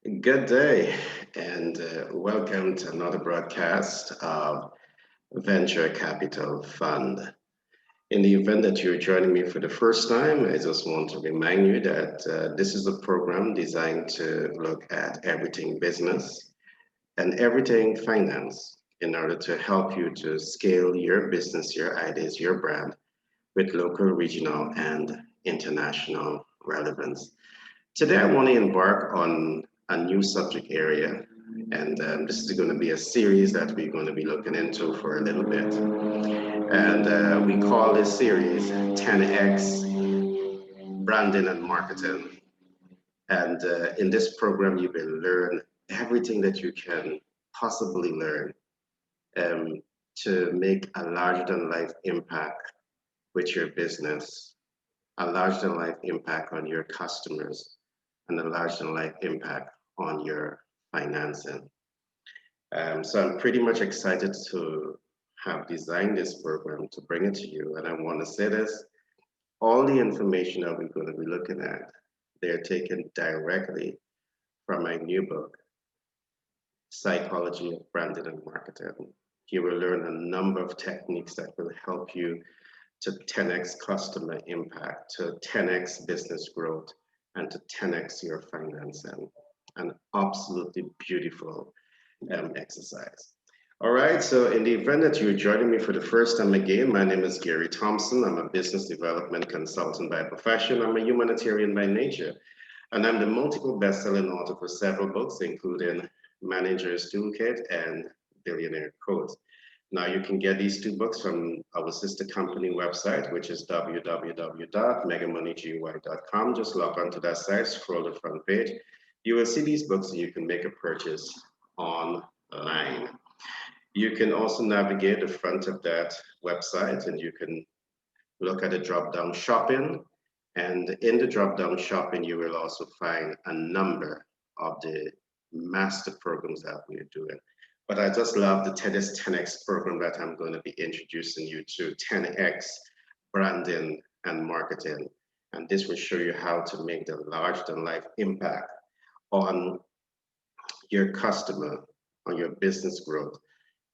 Good day, and welcome to another broadcast of Venture Capital Fund. In the event that you're joining me for the first time, I just want to remind you that this is a program designed to look at everything business and everything finance in order to help you to scale your business, your ideas, your brand with local, regional, and international relevance. Today, I want to embark on a new subject area, and this is going to be a series that we're going to be looking into for a little bit. And we call this series 10x Branding and Marketing. And in this program, you will learn everything that you can possibly learn um, to make a larger than life impact with your business, a larger than life impact on your customers, and a large than life impact on your financing. So I'm pretty much excited to have designed this program to bring it to you. And I want to say this, all the information that we're going to be looking at, they're taken directly from my new book, Psychology of Branding and Marketing. You will learn a number of techniques that will help you to 10x customer impact, to 10x business growth, and to 10x your financing. An absolutely beautiful exercise. All right, so in the event that you're joining me for the first time again, my name is Gary Thompson. I'm a business development consultant by profession. I'm a humanitarian by nature, and I'm the multiple best-selling author for several books, including Manager's Toolkit and Billionaire Code. Now you can get these two books from our sister company website, which is www.megamoneygy.com. Just log on to that site, scroll the front page. You will see these books and you can make a purchase online. You can also navigate the front of that website and you can look at the drop-down shopping. And in the drop-down shopping, you will also find a number of the master programs that we're doing. But I just love the TEDx 10X program that I'm going to be introducing you to, 10X Branding and Marketing. And this will show you how to make the larger than life impact on your customer, on your business growth,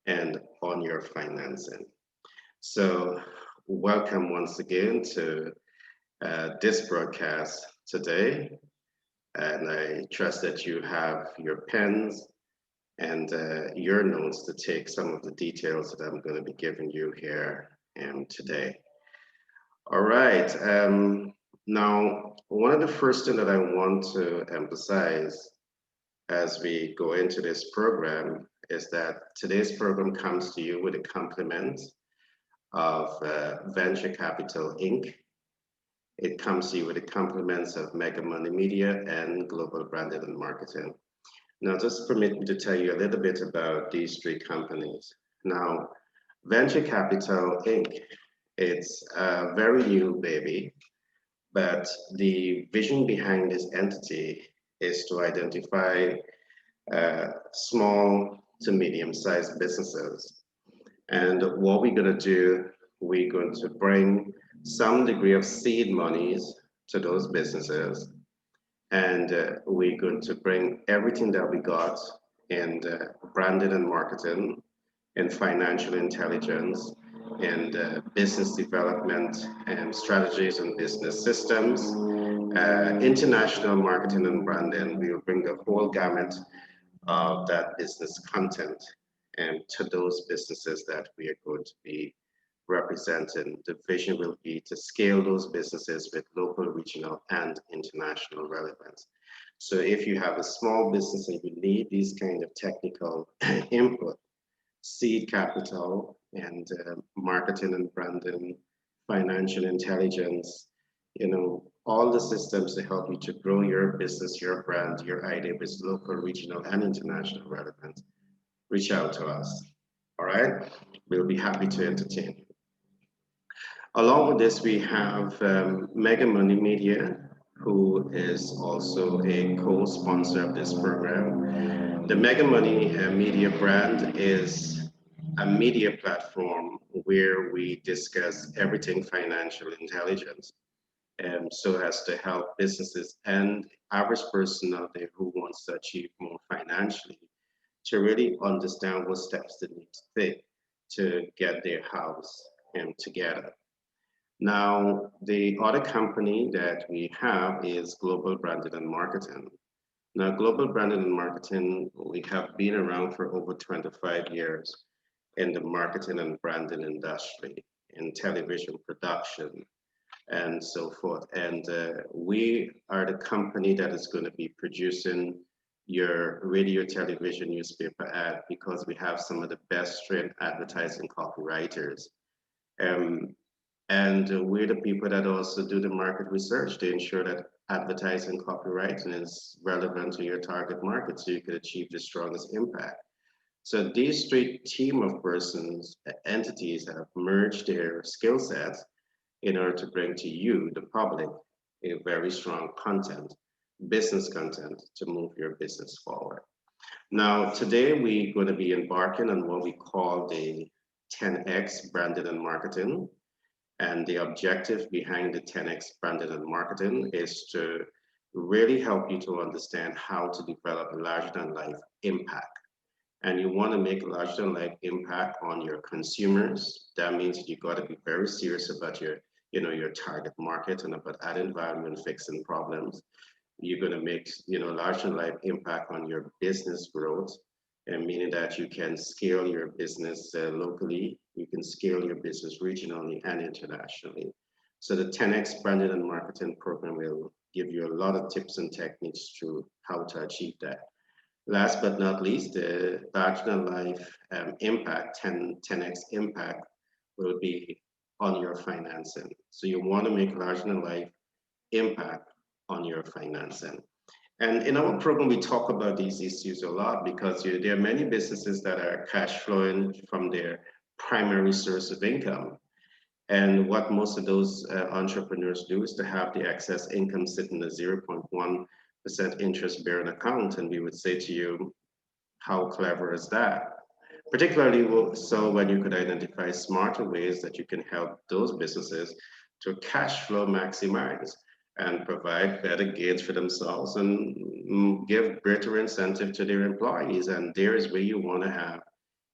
and on your financing. So welcome once again to this broadcast today. And I trust that you have your pens and your notes to take some of the details that I'm going to be giving you here today. All right. Now, one of the first things that I want to emphasize as we go into this program is that today's program comes to you with a compliment of Venture Capital Inc. It comes to you with the compliments of Mega Money Media and Global Branding and Marketing. Now, just permit me to tell you a little bit about these three companies. Now, Venture Capital Inc., it's a very new baby, but the vision behind this entity is to identify small to medium-sized businesses. And what we're going to do, we're going to bring some degree of seed monies to those businesses. And we're going to bring everything that we got in branding and marketing, in financial intelligence, and business development and strategies and business systems, international marketing and branding. We will bring the whole gamut of that business content and to those businesses that we are going to be representing. The vision will be to scale those businesses with local, regional, and international relevance. So if you have a small business and you need these kind of technical input, seed capital and marketing and branding, financial intelligence, all the systems to help you to grow your business, your brand, your idea with local, regional, and international relevance, reach out to us. All right? We'll be happy to entertain you. Along with this, we have Mega Money Media, who is also a co-sponsor of this program. The Mega Money Media brand is a media platform where we discuss everything financial intelligence. so as to help businesses and average person out there who wants to achieve more financially to really understand what steps they need to take to get their house together. Now, the other company that we have is Global Branding and Marketing. Now, Global Branding and Marketing, we have been around for over 25 years in the marketing and branding industry, in television production, and so forth. And we are the company that is going to be producing your radio, television, newspaper ad because we have some of the best trained advertising copywriters. Um, and we're the people that also do the market research to ensure that advertising copywriting is relevant to your target market so you can achieve the strongest impact. So these three team of persons, entities have merged their skill sets in order to bring to you, the public, a very strong content, business content to move your business forward. Now, today we're going to be embarking on what we call the 10X branding and marketing. And the objective behind the 10X branding and marketing is to really help you to understand how to develop a larger than life impact. And you want to make a larger than life impact on your consumers. That means you got to be very serious about your target market and about adding value and fixing problems. You're going to make, larger than life impact on your business growth, and meaning that you can scale your business locally, you can scale your business regionally and internationally. So the 10X branding and marketing program will give you a lot of tips and techniques to how to achieve that. Last but not least, the larger than life impact, 10X impact will be on your financing. So you want to make larger than life impact on your financing. And in our program, we talk about these issues a lot because there are many businesses that are cash flowing from their primary source of income. And what most of those entrepreneurs do is to have the excess income sit in a 0.1% interest bearing account. And we would say to you, how clever is that? Particularly so when you could identify smarter ways that you can help those businesses to cash flow maximize and provide better gains for themselves and give greater incentive to their employees. And there is where you want to have,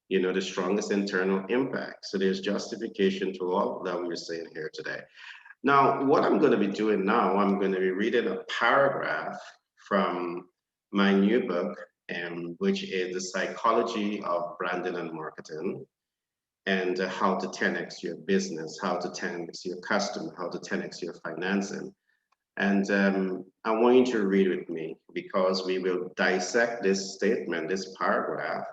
the strongest internal impact. So there's justification to all that we were saying here today. Now, what I'm going to be doing now, I'm going to be reading a paragraph from my new book, which is The Psychology of Branding and Marketing, and how to 10x your business, how to 10x your customer, how to 10x your financing. And I want you to read with me because we will dissect this statement, this paragraph,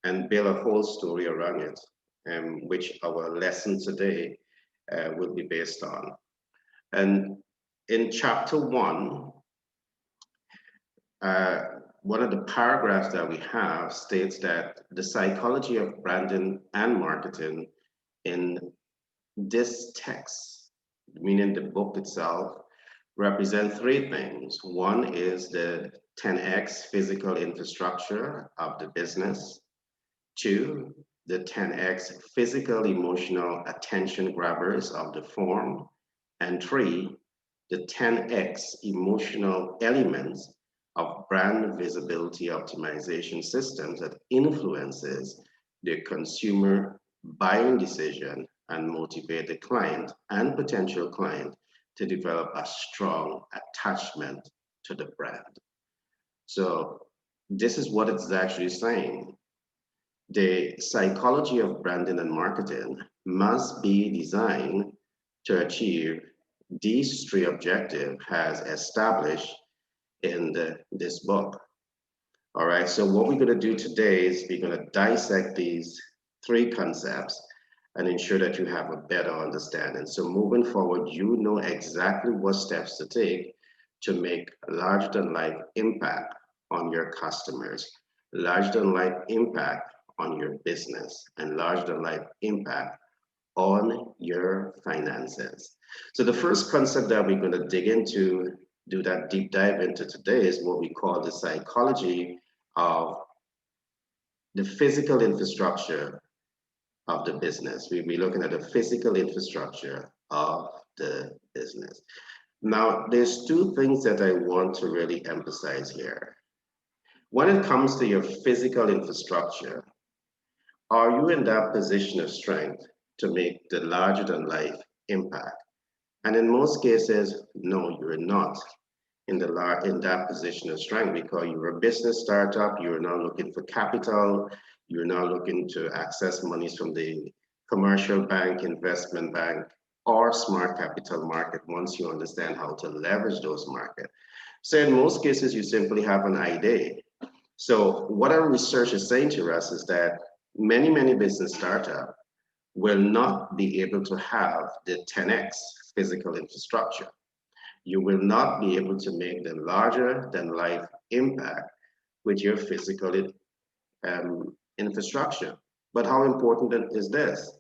and build a whole story around it, which our lesson today will be based on. And in chapter 1, one of the paragraphs that we have states that the psychology of branding and marketing in this text, meaning the book itself, represent three things. One is the 10X physical infrastructure of the business. Two, the 10X physical emotional attention grabbers of the form. And three, the 10X emotional elements of brand visibility optimization systems that influences the consumer buying decision and motivate the client and potential client to develop a strong attachment to the brand. So this is what it's actually saying. The psychology of branding and marketing must be designed to achieve these three objectives as established in this book. All right, so what we're going to do today is we're going to dissect these three concepts and ensure that you have a better understanding. So moving forward, you know exactly what steps to take to make a larger than life impact on your customers, larger than life impact on your business, and larger than life impact on your finances. So the first concept that we're going to dig into, do that deep dive into today, is what we call the psychology of the physical infrastructure of the business. We'll be looking at the physical infrastructure of the business. Now, there's two things that I want to really emphasize here. When it comes to your physical infrastructure, are you in that position of strength to make the larger than life impact? And in most cases, no, you're not in that position of strength because you're a business startup, you're now looking for capital, you're now looking to access monies from the commercial bank, investment bank, or smart capital market once you understand how to leverage those markets. So in most cases, you simply have an idea. So what our research is saying to us is that many business startups will not be able to have the 10x physical infrastructure. You will not be able to make the larger than life impact with your physical infrastructure. But how important is this?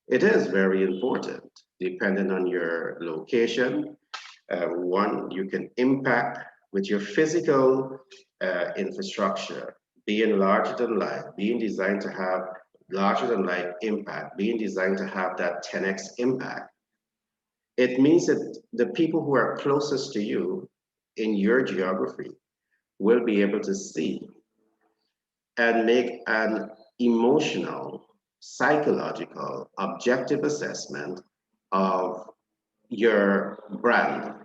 It is very important, depending on your location. One, you can impact with your physical infrastructure, being larger than life, being designed to have larger than life impact, being designed to have that 10x impact. It means that the people who are closest to you in your geography will be able to see and make an emotional, psychological, objective assessment of your brand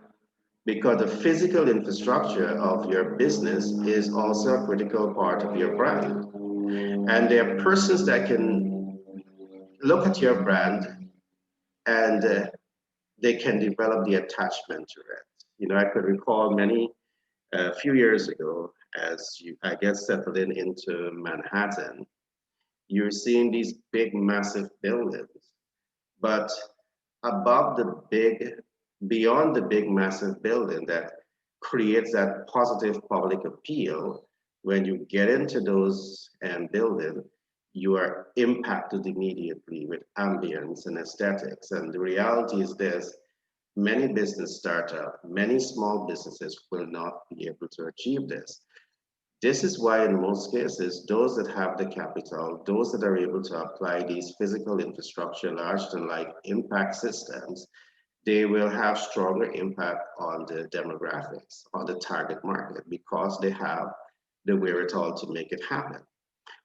because the physical infrastructure of your business is also a critical part of your brand. And there are persons that can look at your brand and they can develop the attachment to it. You know, I could recall a few years ago, as you, I guess, settled into Manhattan, you're seeing these big, massive buildings, but above the big, beyond the big, massive building that creates that positive public appeal, when you get into those buildings, you are impacted immediately with ambience and aesthetics. And the reality is this, many business startups, many small businesses will not be able to achieve this. This is why in most cases, those that have the capital, those that are able to apply these physical infrastructure, large than life impact systems, they will have stronger impact on the demographics, on the target market, because they have the wherewithal to make it happen.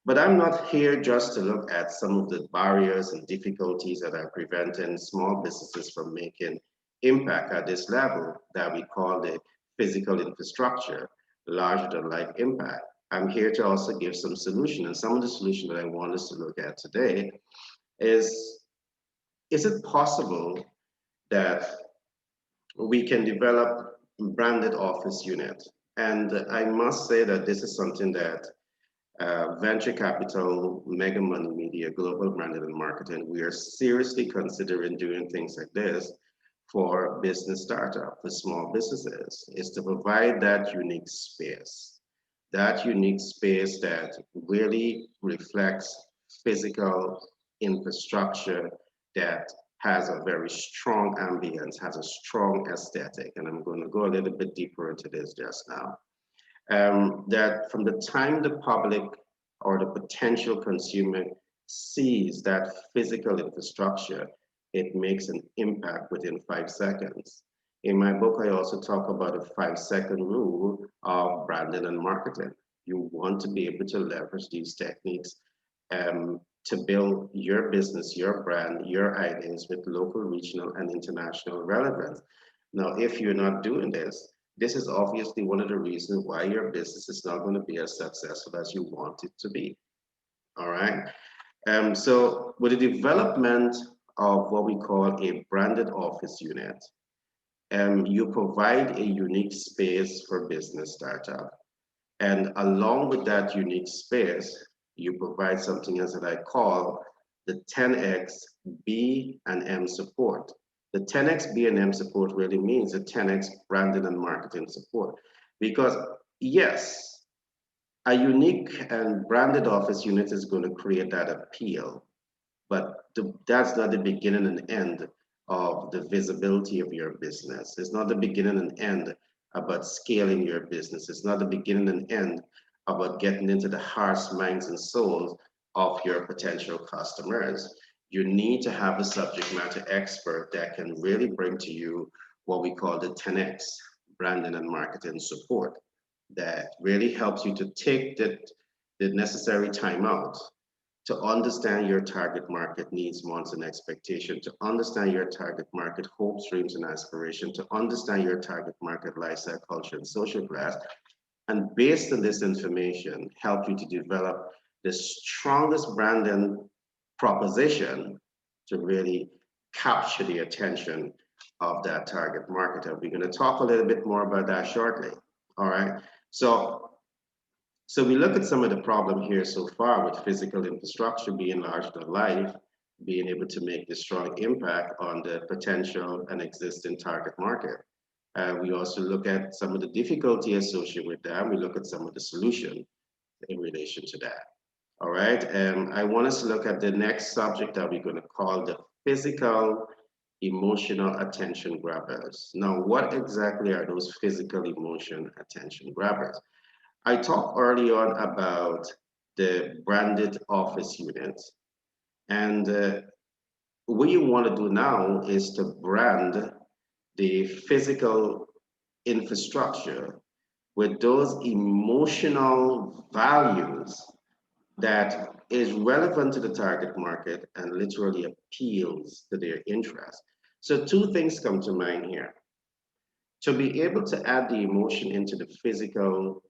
But I'm not here just to look at some of the barriers and difficulties that are preventing small businesses from making impact at this level that we call the physical infrastructure, larger than life impact. I'm here to also give some solution. And some of the solution that I want us to look at today is it possible that we can develop branded office unit? And I must say that this is something that venture capital, mega money media, global branding and marketing, we are seriously considering doing things like this for business startup, for small businesses, is to provide that unique space that really reflects physical infrastructure that has a very strong ambience, has a strong aesthetic. And I'm going to go a little bit deeper into this just now. That from the time the public or the potential consumer sees that physical infrastructure, it makes an impact within 5 seconds. In my book, I also talk about a 5 second rule of branding and marketing. You want to be able to leverage these techniques to build your business, your brand, your ideas with local, regional, and international relevance. Now, if you're not doing this, this is obviously one of the reasons why your business is not going to be as successful as you want it to be. All right. So with the development of what we call a branded office unit, you provide a unique space for business startup. And along with that unique space, you provide something else that I call the 10x B and M support. The 10x B and M support really means the 10x branding and marketing support. Because yes, a unique and branded office unit is going to create that appeal, but that's not the beginning and end of the visibility of your business. It's not the beginning and end about scaling your business. It's not the beginning and end about getting into the hearts, minds, and souls of your potential customers. You need to have a subject matter expert that can really bring to you what we call the 10X branding and marketing support that really helps you to take the necessary time out to understand your target market needs, wants, and expectation, to understand your target market hopes, dreams, and aspiration, to understand your target market lifestyle, culture, and social class, and based on this information, help you to develop the strongest branding proposition to really capture the attention of that target market. And we're going to talk a little bit more about that shortly. All right. So we look at some of the problem here so far with physical infrastructure being larger than life, being able to make the strong impact on the potential and existing target market. We also look at some of the difficulty associated with that. We look at some of the solution in relation to that. All right, I want us to look at the next subject that we're going to call the physical emotional attention grabbers. Now, what exactly are those physical emotion attention grabbers? I talked early on about the branded office units, and what you want to do now is to brand the physical infrastructure with those emotional values that is relevant to the target market and literally appeals to their interest. So two things come to mind here. To be able to add the emotion into the physical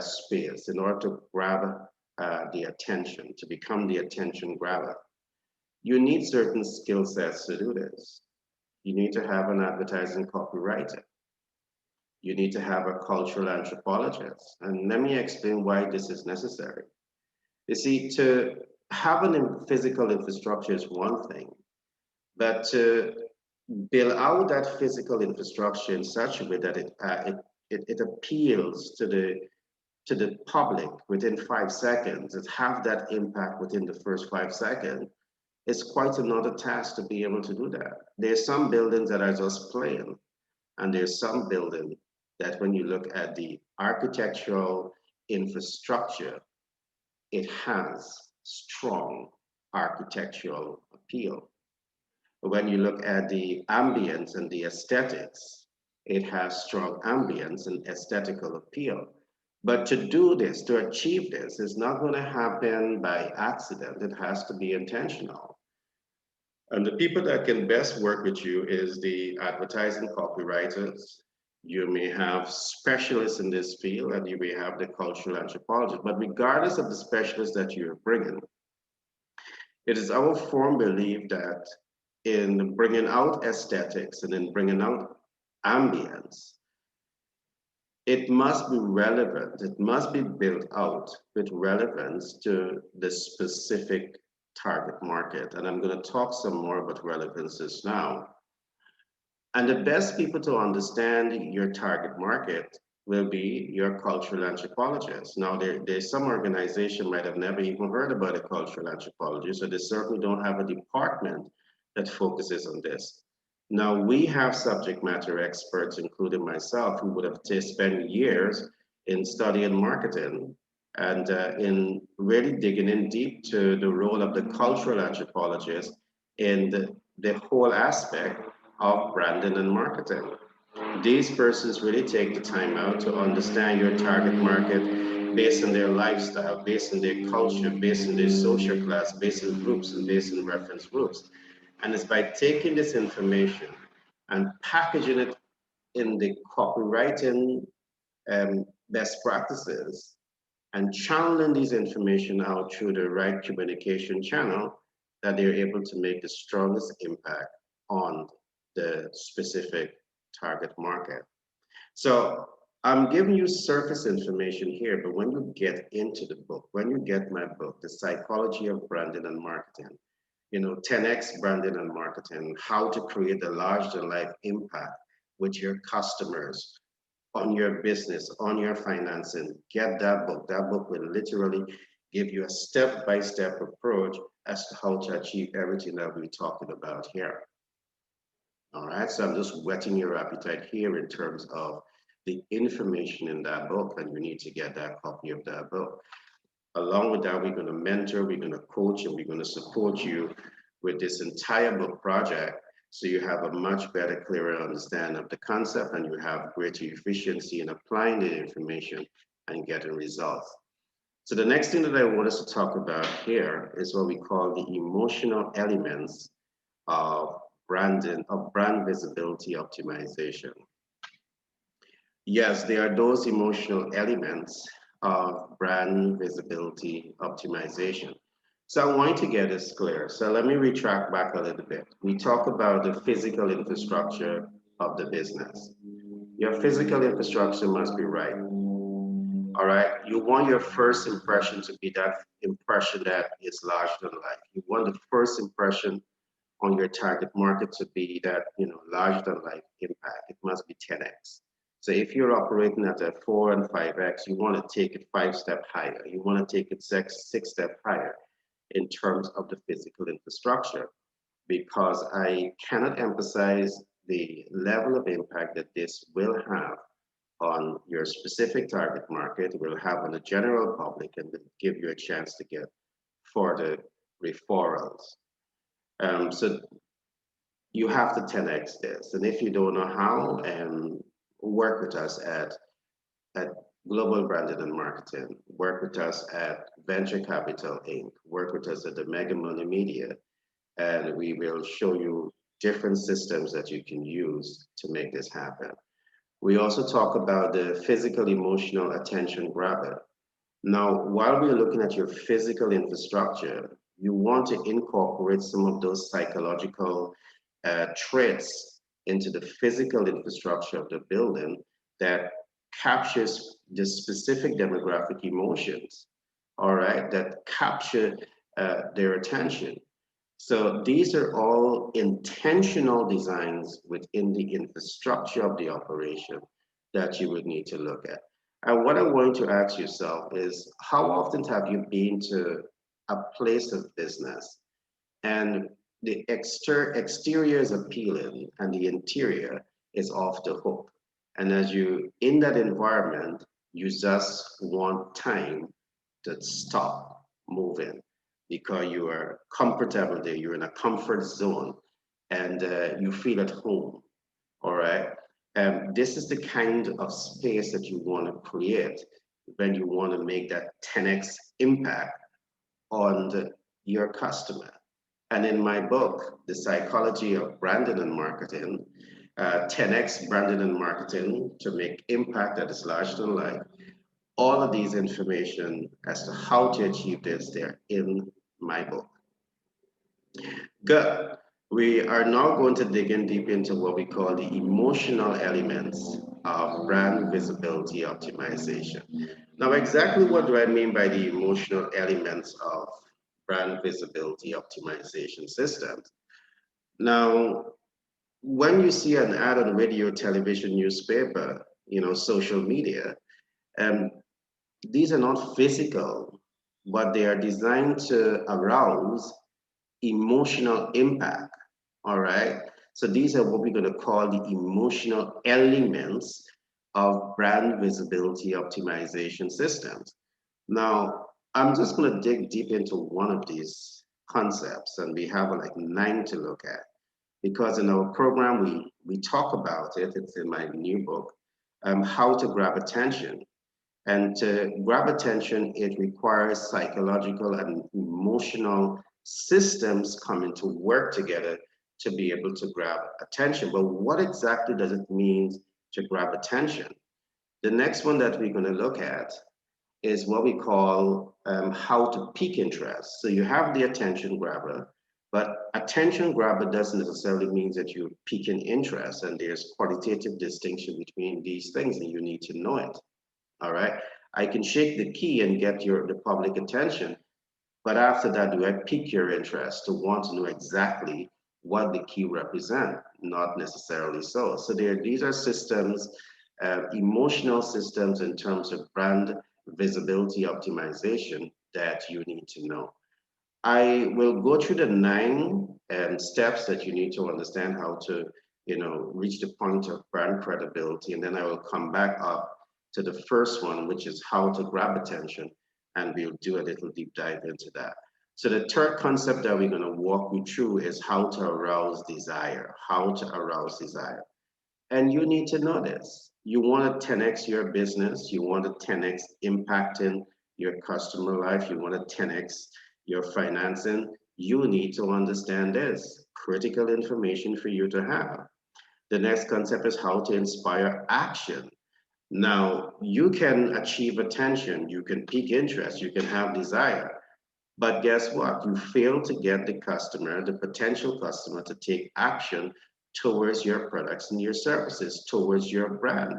space in order to grab the attention, to become the attention grabber, you need certain skill sets to do this. You need to have an advertising copywriter. You need to have a cultural anthropologist. And let me explain why this is necessary. You see, to have a physical infrastructure is one thing, but to build out that physical infrastructure in such a way that it appeals to the public within 5 seconds, it have that impact within the first 5 seconds, it's quite another task to be able to do that. There's some buildings that are just plain, and there's some building that when you look at the architectural infrastructure, it has strong architectural appeal. When you look at the ambience and the aesthetics, it has strong ambience and aesthetical appeal. But to do this, to achieve this, is not going to happen by accident. It has to be intentional. And the people that can best work with you is the advertising copywriters. You may have specialists in this field, and you may have the cultural anthropologist. But regardless of the specialists that you're bringing, it is our firm belief that in bringing out aesthetics and in bringing out ambience, it must be relevant. It must be built out with relevance to the specific target market. And I'm going to talk some more about relevances now. And the best people to understand your target market will be your cultural anthropologist. Now, there's some organization might have never even heard about a cultural anthropologist, so they certainly don't have a department that focuses on this. Now, we have subject matter experts, including myself, who would have spent years in studying marketing and in really digging in deep to the role of the cultural anthropologist in the whole aspect of branding and marketing. These persons really take the time out to understand your target market based on their lifestyle, based on their culture, based on their social class, based on groups, and based on reference groups. And it's by taking this information and packaging it in the copywriting best practices and channeling these information out through the right communication channel that they're able to make the strongest impact on the specific target market. So I'm giving you surface information here, but when you get into the book, when you get my book, The Psychology of Branding and Marketing, 10X branding and marketing, how to create a larger than life impact with your customers, on your business, on your financing, get that book. That book will literally give you a step-by-step approach as to how to achieve everything that we're talking about here. All right, so I'm just whetting your appetite here in terms of the information in that book, and you need to get that copy of that book. Along with that, we're going to mentor, we're going to coach, and we're going to support you with this entire book project So you have a much better, clearer understanding of the concept, and you have greater efficiency in applying the information and getting results. So the next thing that I want us to talk about here is what we call the emotional elements of branding, of brand visibility optimization. Yes, there are those emotional elements of brand visibility optimization. So I want to get this clear. So let me retract back a little bit. We talk about the physical infrastructure of the business. Your physical infrastructure must be right. All right. You want your first impression to be that impression that is larger than life. You want the first impression on your target market to be that, larger than life impact. It must be 10x. So if you're operating at a 4 and 5x, you want to take it 5 steps higher. You want to take it six steps higher in terms of the physical infrastructure, because I cannot emphasize the level of impact that this will have on your specific target market, will have on the general public, and will give you a chance to get further referrals. So you have to 10x this. And if you don't know how, work with us at Global Branding and Marketing, work with us at Venture Capital Inc., work with us at the Mega Money Media, and we will show you different systems that you can use to make this happen. We also talk about the physical, emotional attention grabber. Now, while we're looking at your physical infrastructure, you want to incorporate some of those psychological traits into the physical infrastructure of the building that captures the specific demographic emotions, all right, that capture their attention. So these are all intentional designs within the infrastructure of the operation that you would need to look at. And what I want to ask yourself is, how often have you been to a place of business and the exterior is appealing and the interior is off the hook? And as you in that environment, you just want time to stop moving because you are comfortable there, you're in a comfort zone, and you feel at home. All right. This is the kind of space that you want to create when you want to make that 10x impact on your customer. And in my book, The Psychology of Branding and Marketing, 10x Branding and Marketing to Make Impact That Is Larger Than Life, all of these information as to how to achieve this, they're in my book. Good. We are now going to dig in deep into what we call the emotional elements of brand visibility optimization. Now, exactly what do I mean by the emotional elements of brand visibility optimization systems? Now, when you see an ad on radio, television, newspaper, social media, um, these are not physical, but they are designed to arouse emotional impact. All right. So these are what we're going to call the emotional elements of brand visibility optimization systems. Now, I'm just going to dig deep into one of these concepts, and we have like 9 to look at, because in our program we talk about it. It's in my new book, How to Grab Attention. And to grab attention, it requires psychological and emotional systems coming to work together to be able to grab attention. But what exactly does it mean to grab attention? The next one that we're going to look at is what we call how to pique interest. So you have the attention grabber, but attention grabber doesn't necessarily mean that you're piquing interest, and there's qualitative distinction between these things, and you need to know it. All right. I can shake the key and get the public attention, but after that, do I pique your interest to want to know exactly what the key represent? Not necessarily so. So these are systems, emotional systems in terms of brand visibility optimization that you need to know. I will go through the 9 steps that you need to understand how to, reach the point of brand credibility, and then I will come back up to the first one, which is how to grab attention, and we'll do a little deep dive into that. So the third concept that we're going to walk you through is how to arouse desire, how to arouse desire. And you need to know this. You want to 10x your business, you want to 10x impacting your customer life, you want to 10x your financing, you need to understand this critical information for you to have. The next concept is how to inspire action. Now, you can achieve attention, you can pique interest, you can have desire, but guess what? You fail to get the customer, the potential customer, to take action towards your products and your services, towards your brand.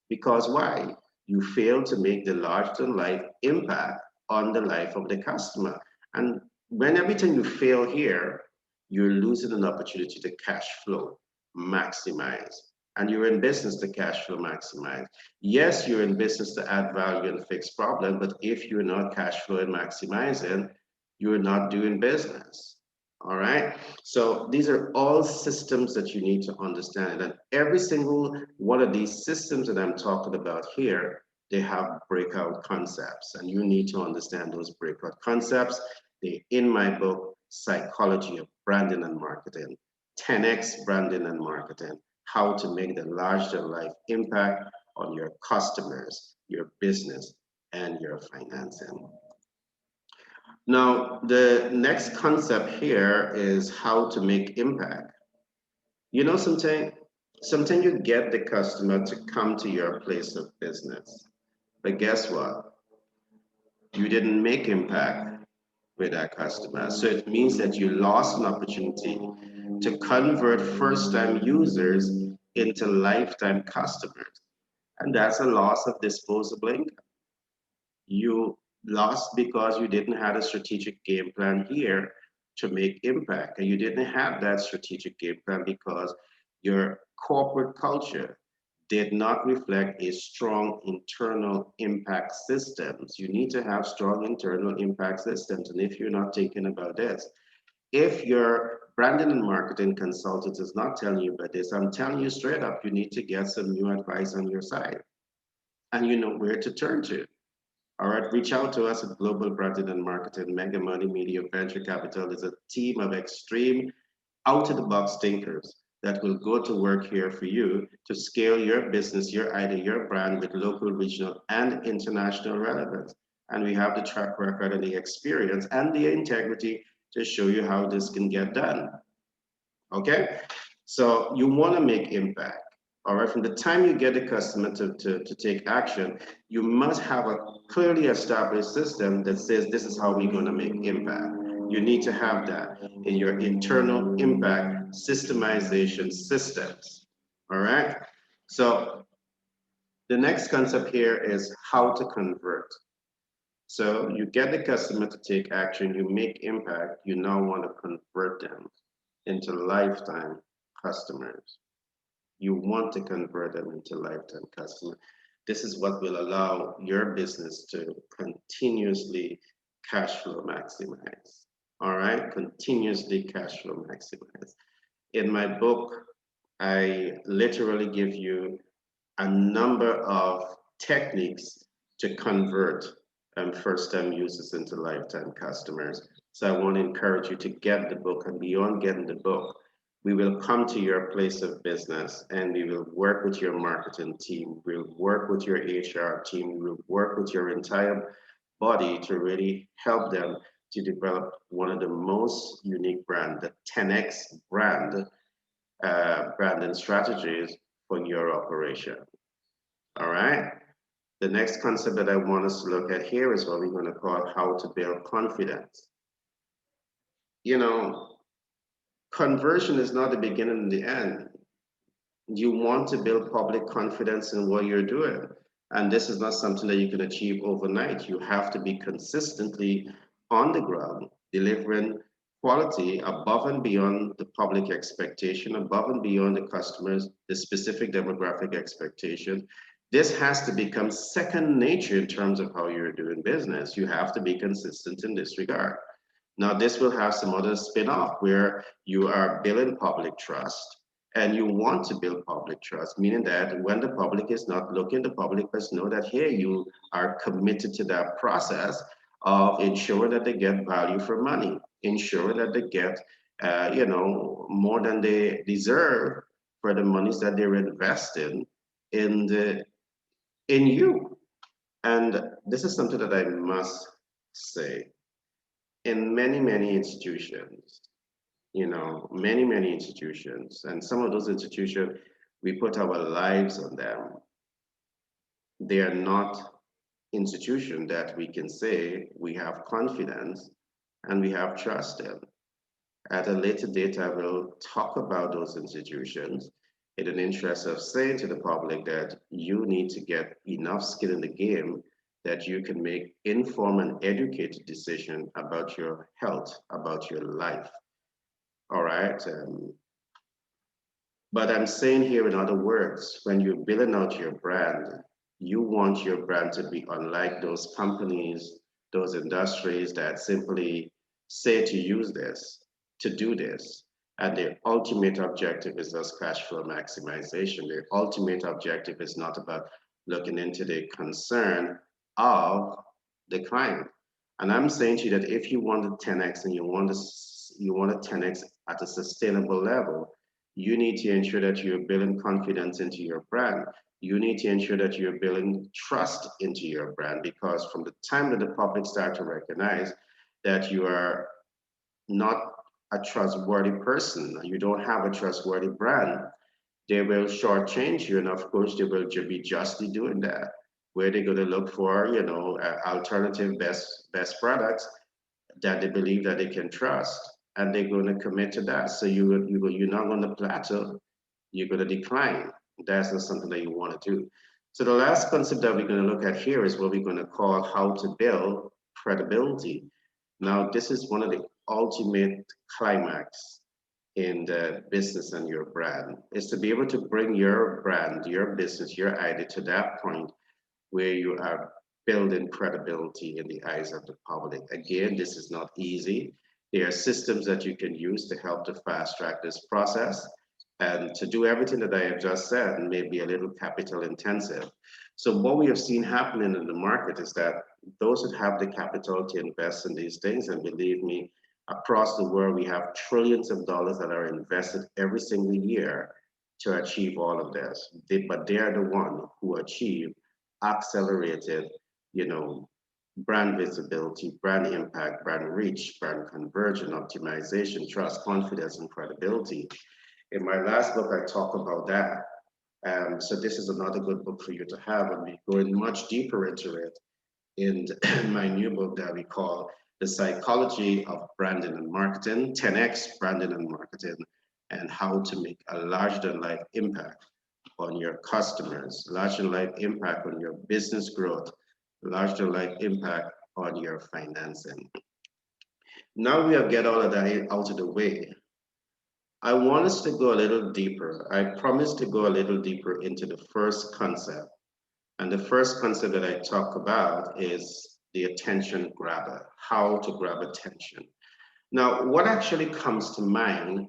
Because why? You fail to make the larger than life impact on the life of the customer. And when every time you fail here, you're losing an opportunity to cash flow maximize. And you're in business to cash flow maximize. Yes, you're in business to add value and fix problem, but if you're not cash flow and maximizing, you're not doing business. All right. So these are all systems that you need to understand. And every single one of these systems that I'm talking about here, they have breakout concepts. And you need to understand those breakout concepts. They're in my book, Psychology of Branding and Marketing, 10x Branding and Marketing, how to make the larger life impact on your customers, your business, and your financing. Now, the next concept here is how to make impact. You know, sometimes you get the customer to come to your place of business, but guess what? You didn't make impact with that customer. So it means that you lost an opportunity to convert first-time users into lifetime customers. And that's a loss of disposable income. You lost because you didn't have a strategic game plan here to make impact. And you didn't have that strategic game plan because your corporate culture did not reflect a strong internal impact systems. You need to have strong internal impact systems. And if you're not thinking about this, if your branding and marketing consultant is not telling you about this, I'm telling you straight up, you need to get some new advice on your side. And you know where to turn to. All right, reach out to us at Global Branding and Marketing. Mega Money Media Venture Capital is a team of extreme out of the box thinkers that will go to work here for you to scale your business, your idea, your brand with local, regional, and international relevance. And we have the track record and the experience and the integrity to show you how this can get done. Okay? So you want to make impact. All right, from the time you get the customer to take action, you must have a clearly established system that says this is how we're going to make impact. You need to have that in your internal impact systemization systems. All right, so the next concept here is how to convert. So you get the customer to take action, you make impact, you now want to convert them into lifetime customers. You want to convert them into lifetime customers. This is what will allow your business to continuously cash flow maximize. All right, continuously cash flow maximize. In my book, I literally give you a number of techniques to convert first-time users into lifetime customers. So I want to encourage you to get the book, and beyond getting the book, we will come to your place of business and we will work with your marketing team. We'll work with your HR team. We'll work with your entire body to really help them to develop one of the most unique brand, the 10x brand, branding strategies for your operation. All right. The next concept that I want us to look at here is what we're going to call how to build confidence. You know, conversion is not the beginning and the end. You want to build public confidence in what you're doing. And this is not something that you can achieve overnight. You have to be consistently on the ground, delivering quality above and beyond the public expectation, above and beyond the customers, the specific demographic expectation. This has to become second nature in terms of how you're doing business. You have to be consistent in this regard. Now, this will have some other spin-off where you are building public trust and you want to build public trust, meaning that when the public is not looking, the public must know that here you are committed to that process of ensuring that they get value for money, ensuring that they get, more than they deserve for the monies that they're investing in in you. And this is something that I must say. In many institutions, many institutions, and some of those institutions, we put our lives on them. They are not institutions that we can say we have confidence and we have trust in. At a later date, I will talk about those institutions in an interest of saying to the public that you need to get enough skin in the game that you can make informed and educated decision about your health, about your life. All right. But I'm saying here, in other words, when you're building out your brand, you want your brand to be unlike those companies, those industries that simply say to use this, to do this. And the ultimate objective is just cash flow maximization. The ultimate objective is not about looking into the concern of the client. And I'm saying to you that if you want to 10x and you want to 10x at a sustainable level, you need to ensure that you're building confidence into your brand. You need to ensure that you're building trust into your brand, because from the time that the public start to recognize that you are not a trustworthy person, you don't have a trustworthy brand, they will shortchange you. And of course, they will be justly doing that, where they're going to look for, alternative best products that they believe that they can trust, and they're going to commit to that. So you're not going to plateau, you're going to decline. That's not something that you want to do. So the last concept that we're going to look at here is what we're going to call how to build credibility. Now, this is one of the ultimate climax in the business and your brand, is to be able to bring your brand, your business, your idea to that point where you are building credibility in the eyes of the public. Again, this is not easy. There are systems that you can use to help to fast track this process. And to do everything that I have just said may be a little capital intensive. So what we have seen happening in the market is that those that have the capital to invest in these things, and believe me, across the world, we have trillions of dollars that are invested every single year to achieve all of this. But they are the one who achieve accelerated, brand visibility, brand impact, brand reach, brand conversion, optimization, trust, confidence, and credibility. In my last book, I talk about that. So this is another good book for you to have, and we go in much deeper into it in my new book that we call The Psychology of Branding and Marketing, 10x Branding and Marketing, and how to make a larger than life impact on your customers, larger than life impact on your business growth, larger than life impact on your financing. Now we have get all of that out of the way. I want us to go a little deeper. I promise to go a little deeper into the first concept. And the first concept that I talk about is the attention grabber, how to grab attention. Now, what actually comes to mind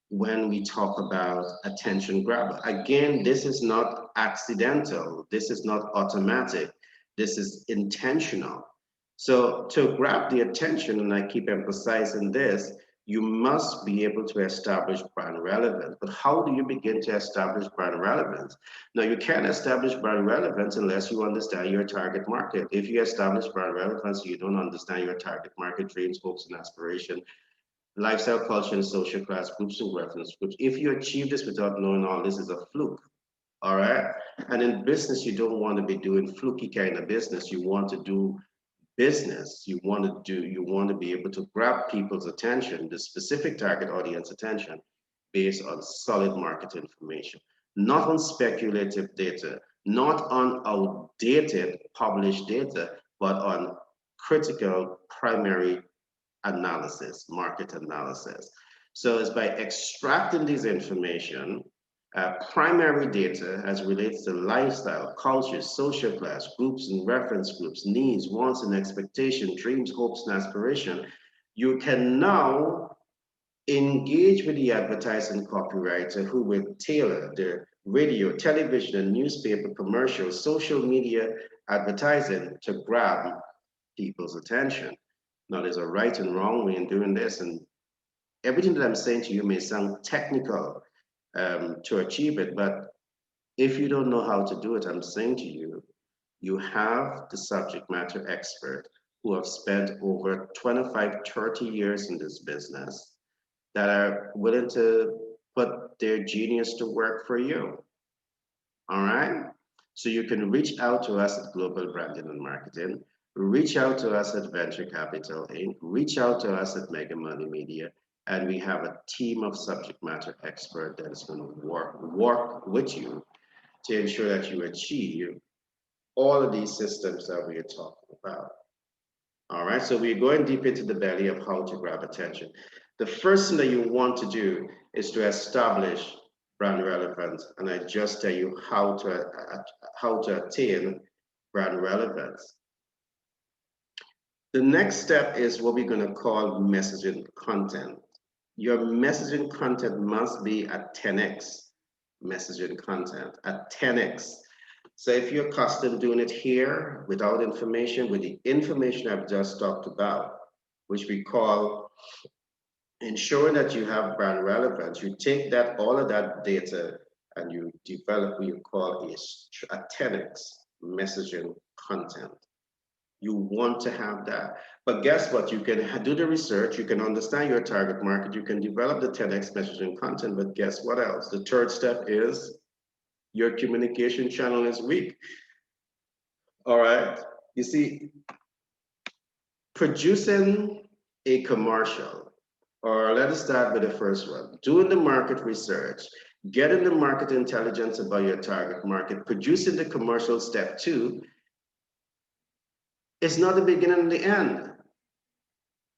when we talk about attention grabber? Again, this is not accidental. This is not automatic. This is intentional. So to grab the attention, and I keep emphasizing this, you must be able to establish brand relevance. But how do you begin to establish brand relevance? Now, you can't establish brand relevance unless you understand your target market. If you establish brand relevance, you don't understand your target market, dreams, hopes, and aspirations, lifestyle, culture, and social class groups and reference groups. If you achieve this without knowing all this, is a fluke. All right. And in business, you don't want to be doing fluky kind of business. You want to do business. You want to be able to grab people's attention, the specific target audience attention, based on solid market information, not on speculative data, not on outdated published data, but on critical primary analysis, market analysis. So it's by extracting this information, primary data as relates to lifestyle, culture, social class, groups and reference groups, needs, wants and expectation, dreams, hopes and aspiration, you can now engage with the advertising copywriter who will tailor the radio, television, and newspaper commercials, social media advertising to grab people's attention. Now, there's a right and wrong way in doing this, and everything that I'm saying to you may sound technical to achieve it, but if you don't know how to do it, I'm saying to you, you have the subject matter expert who have spent over 25, 30 years in this business that are willing to put their genius to work for you. All right. So you can reach out to us at Global Branding and Marketing, reach out to us at Venture Capital Inc., reach out to us at Mega Money Media, and we have a team of subject matter experts that is going to work with you to ensure that you achieve all of these systems that we are talking about. All right, so we're going deep into the belly of how to grab attention. The first thing that you want to do is to establish brand relevance, and I just tell you how to attain brand relevance. The next step is what we're going to call messaging content. Your messaging content must be at 10x messaging content, at 10x. So if you're accustomed doing it here without information, with the information I've just talked about, which we call ensuring that you have brand relevance, you take that all of that data and you develop what you call a 10x messaging content. You want to have that. But guess what? You can do the research, you can understand your target market, you can develop the 10x messaging content, but guess what else? The third step is your communication channel is weak. All right. You see, producing a commercial, or let us start with the first one, doing the market research, getting the market intelligence about your target market, producing the commercial step two, it's not the beginning and the end,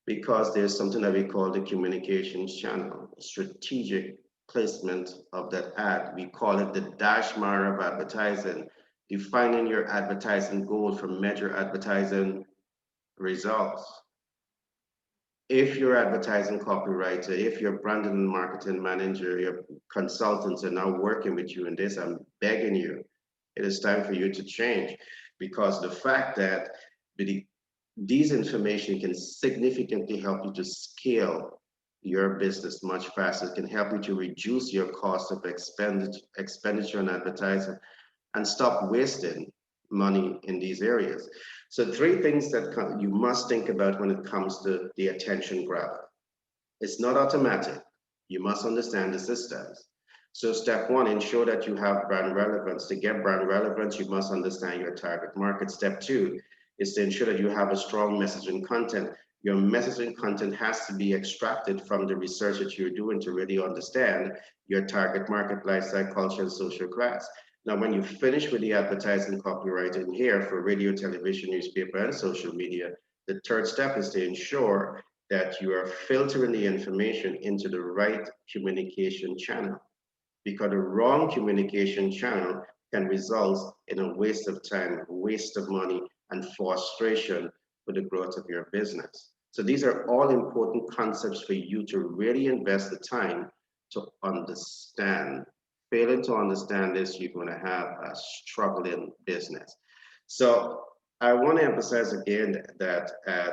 because there's something that we call the communications channel, strategic placement of that ad. We call it the dashmar of advertising, defining your advertising goal from measure advertising results. If your advertising copywriter, if your branding and marketing manager, your consultants are now working with you in this, I'm begging you, it is time for you to change, because the fact that these information can significantly help you to scale your business much faster. It can help you to reduce your cost of expenditure on advertising and stop wasting money in these areas. So three things that you must think about when it comes to the attention grab. It's not automatic. You must understand the systems. So step one, ensure that you have brand relevance. To get brand relevance, you must understand your target market. Step two is to ensure that you have a strong messaging content. Your messaging content has to be extracted from the research that you're doing to really understand your target market, lifestyle, culture, and social class. Now, when you finish with the advertising copywriting here for radio, television, newspaper, and social media, the third step is to ensure that you are filtering the information into the right communication channel, because the wrong communication channel can result in a waste of time, waste of money, and frustration for the growth of your business. So these are all important concepts for you to really invest the time to understand. Failing to understand this, you're going to have a struggling business. So I want to emphasize again that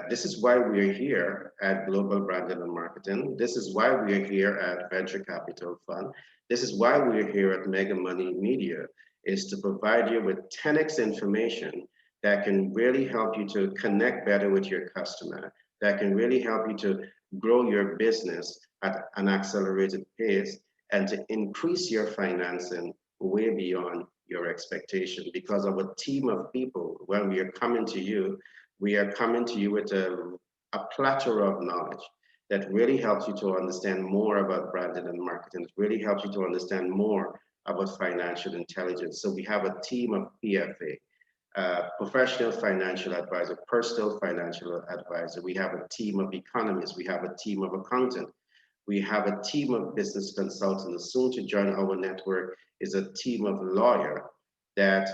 this is why we're here at Global Branding and Marketing. This is why we're here at Venture Capital Fund. This is why we're here at Mega Money Media, is to provide you with 10x information that can really help you to connect better with your customer, that can really help you to grow your business at an accelerated pace and to increase your financing way beyond your expectation. Because of a team of people, when we are coming to you, we are coming to you with a plethora of knowledge that really helps you to understand more about branding and marketing. It really helps you to understand more about financial intelligence. So we have a team of PFA, professional financial advisor, personal financial advisor. We have a team of economists. We have a team of accountants. We have a team of business consultants. Soon to join our network is a team of lawyers that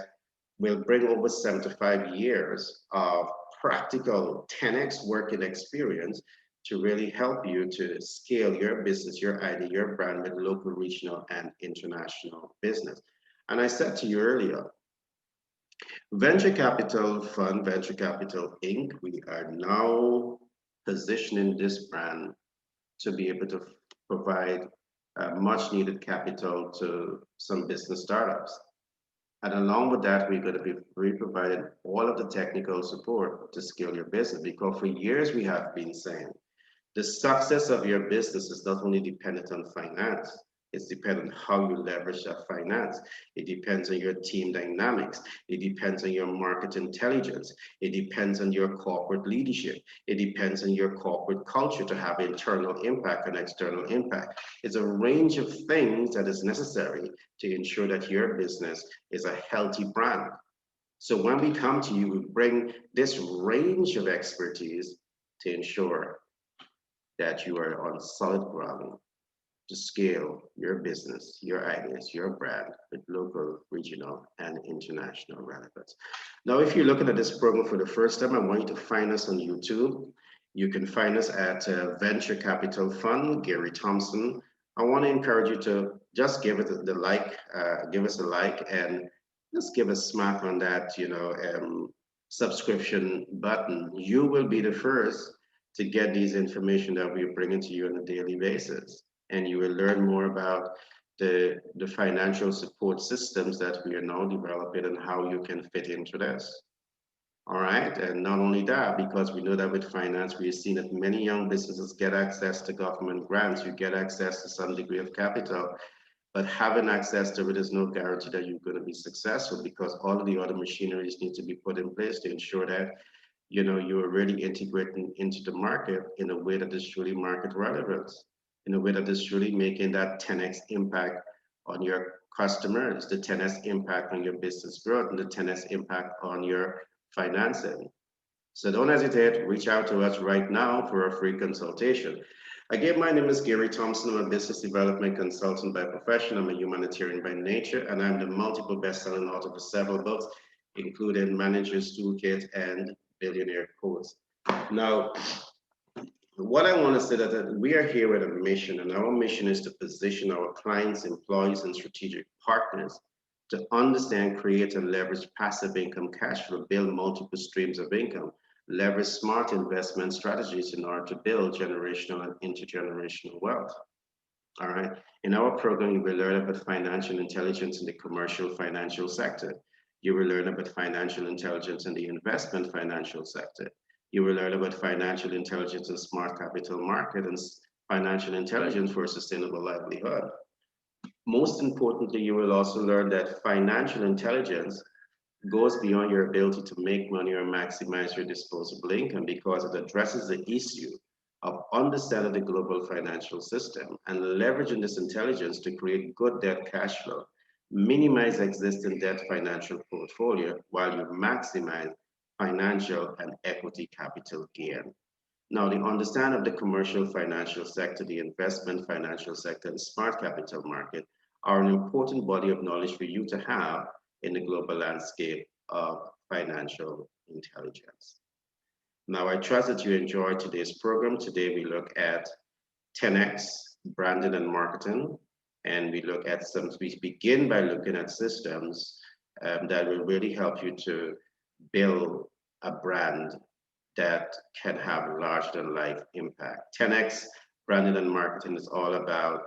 will bring over 75 years of practical 10x working experience to really help you to scale your business, your idea, your brand with local, regional, and international business. And I said to you earlier, Venture Capital Fund, Venture Capital Inc., we are now positioning this brand to be able to provide much needed capital to some business startups. And along with that, we're going to be providing all of the technical support to scale your business because for years we have been saying the success of your business is not only dependent on finance, it's dependent on how you leverage that finance. It depends on your team dynamics. It depends on your market intelligence. It depends on your corporate leadership. It depends on your corporate culture to have internal impact and external impact. It's a range of things that is necessary to ensure that your business is a healthy brand. So when we come to you, we bring this range of expertise to ensure that you are on solid ground to scale your business, your ideas, your brand with local, regional, and international relevance. Now, if you're looking at this program for the first time, I want you to find us on YouTube. You can find us at Venture Capital Fund, Gary Thompson. I want to encourage you to just give it the like, give us a like, and just give a smack on that, subscription button. You will be the first to get these information that we're bringing to you on a daily basis. And you will learn more about the financial support systems that we are now developing and how you can fit into this. All right, and not only that, because we know that with finance, we've seen that many young businesses get access to government grants, you get access to some degree of capital, but having access to it is no guarantee that you're going to be successful because all of the other machineries need to be put in place to ensure that you're really integrating into the market in a way that is truly market relevant, in a way that is truly making that 10x impact on your customers, the 10x impact on your business growth, and the 10x impact on your financing. So don't hesitate, reach out to us right now for a free consultation. Again, my name is Gary Thompson. I'm a business development consultant by profession. I'm a humanitarian by nature, and I'm the multiple best-selling author for several books, including Manager's Toolkit and Billionaire Codes. Now, what I want to say that we are here with a mission, and our mission is to position our clients, employees, and strategic partners to understand, create, and leverage passive income cash flow, build multiple streams of income, leverage smart investment strategies in order to build generational and intergenerational wealth. All right. In our program, you will learn about financial intelligence in the commercial financial sector. You will learn about financial intelligence in the investment financial sector. You will learn about financial intelligence in smart capital market and financial intelligence for a sustainable livelihood. Most importantly, you will also learn that financial intelligence goes beyond your ability to make money or maximize your disposable income because it addresses the issue of understanding the global financial system and leveraging this intelligence to create good debt cash flow, minimize existing debt financial portfolio while you maximize financial and equity capital gain. Now, the understanding of the commercial financial sector, the investment financial sector, and smart capital market are an important body of knowledge for you to have in the global landscape of financial intelligence. Now, I trust that you enjoyed today's program. Today, we look at 10x branding and marketing, and we begin by looking at systems that will really help you to build a brand that can have larger than life impact. 10x branding and marketing is all about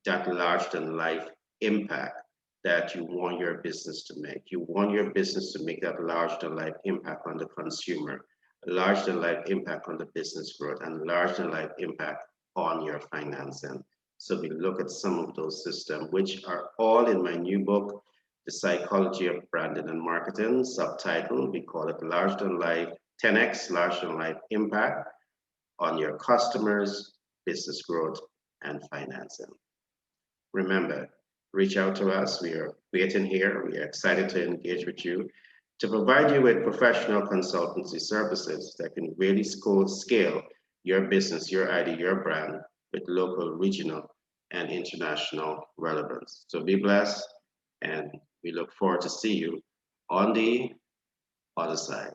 that larger than life impact that you want your business to make. You want your business to make that larger than life impact on the consumer, larger than life impact on the business growth, and larger than life impact on your financing. So we look at some of those systems, which are all in my new book, The Psychology of Branding and Marketing, subtitle, we call it Larger Than Life, 10x Larger Than Life Impact on your customers, business growth, and financing. Remember, reach out to us. We are waiting here. We are excited to engage with you to provide you with professional consultancy services that can really scale your business, your idea, your brand with local, regional, and international relevance. So be blessed, and we look forward to see you on the other side.